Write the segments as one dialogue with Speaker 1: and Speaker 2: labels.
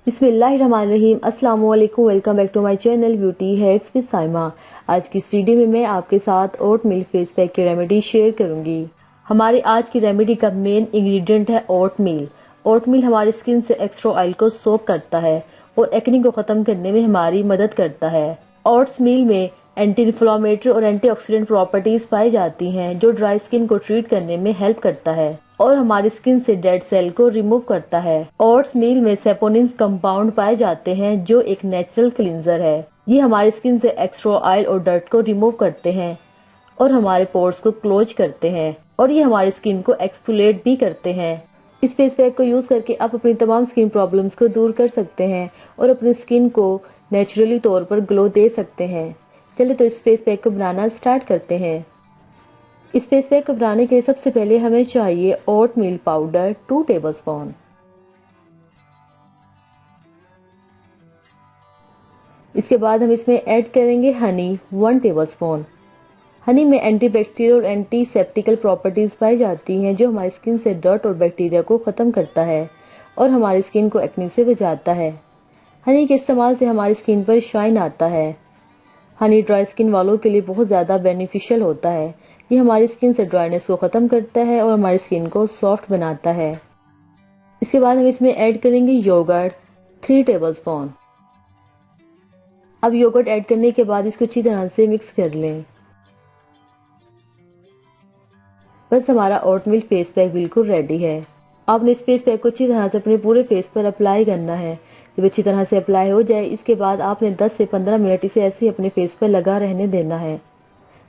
Speaker 1: बिस्मिल्लाहिर्रहमानिर्रहीम। अस्सलाम वालेकुम। Welcome back to my channel beauty hacks with Saima. आज की इस वीडियो में मैं आपके साथ ओट मिल फेस पैक की रेमेडी शेयर करूंगी। हमारी आज की रेमेडी का मेन इंग्रेडिएंट है ओट मिल। ओट मिल हमारी स्किन से एक्स्ट्रा ऑयल को सोक करता है और एक्ने को खत्म करने में हमारी मदद करता है। ओट्स मिल में एंटी इन्फ्लेमेटरी और एंटीऑक्सीडेंट प्रॉपर्टीज पाई जाती हैं जो ड्राई स्किन को ट्रीट करने में हेल्प करता है और हमारी स्किन से डेड सेल को रिमूव करता है। ओट्स मील में सेपोनिन कंपाउंड पाए जाते हैं जो एक नेचुरल क्लींजर है। ये हमारी स्किन से एक्स्ट्रा ऑयल और डर्ट को रिमूव करते हैं और हमारे पोर्स को क्लोज करते हैं और ये हमारी स्किन को एक्सफोलिएट भी करते हैं। इस फेस पैक को यूज करके आप अपनी तमाम स्किन प्रॉब्लम्स को दूर कर सकते हैं और अपनी स्किन को नेचुरली तौर पर ग्लो दे सकते हैं। चलिए तो इस फेस पैक को बनाना स्टार्ट करते हैं। इस फेस पैक को बनाने के लिए सबसे पहले हमें चाहिए ओट मिल पाउडर 2 टेबलस्पून। इसके बाद हम इसमें ऐड करेंगे हनी 1 टेबलस्पून। हनी में एंटीबैक्टीरियल और एंटीसेप्टिकल प्रॉपर्टीज पाई जाती हैं जो हमारी स्किन से डर्ट और बैक्टीरिया को खत्म करता है और हमारी स्किन को एक्ने से बचाता है। हनी के इस्तेमाल से हमारी स्किन पर शाइन आता है। हनी ड्राई स्किन वालों के लिए बहुत ज्यादा बेनिफिशियल होता है। ये हमारी स्किन से ड्राइनेस को खत्म करता है और हमारी स्किन को सॉफ्ट बनाता है। इसके बाद हम इसमें ऐड करेंगे योगर्ट 3 टेबलस्पून। अब योगर्ट ऐड करने के बाद इसको अच्छी तरह से मिक्स कर लें। बस हमारा ओटमील फेस पैक बिल्कुल रेडी है। आपने इस फेस पैक को अच्छी तरह से अपने पूरे फेस पर अप्लाई करना है। जब अच्छी तरह से अप्लाई हो जाए इसके बाद आपने 10 से 15 मिनट इसे ऐसे ही अपने फेस पर लगा रहने देना है।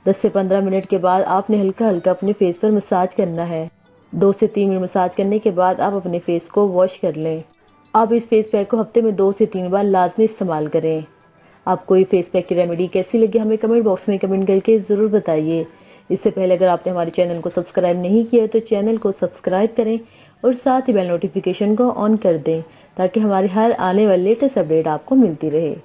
Speaker 1: 10 से 15 मिनट के बाद आपने हल्का हल्का अपने फेस पर मसाज करना है। 2 से 3 मिनट मसाज करने के बाद आप अपने फेस को वॉश कर लें। आप इस फेस पैक को हफ्ते में 2 से 3 बार लाजमी इस्तेमाल करें। आपको ये फेस पैक की रेमेडी कैसी लगी हमें कमेंट बॉक्स में कमेंट करके जरूर बताइए। इससे पहले अगर आपने हमारे चैनल को सब्सक्राइब नहीं किया तो चैनल को सब्सक्राइब करें और साथ ही बेल नोटिफिकेशन को ऑन कर दें ताकि हमारी हर आने वाली लेटेस्ट अपडेट आपको मिलती रहे।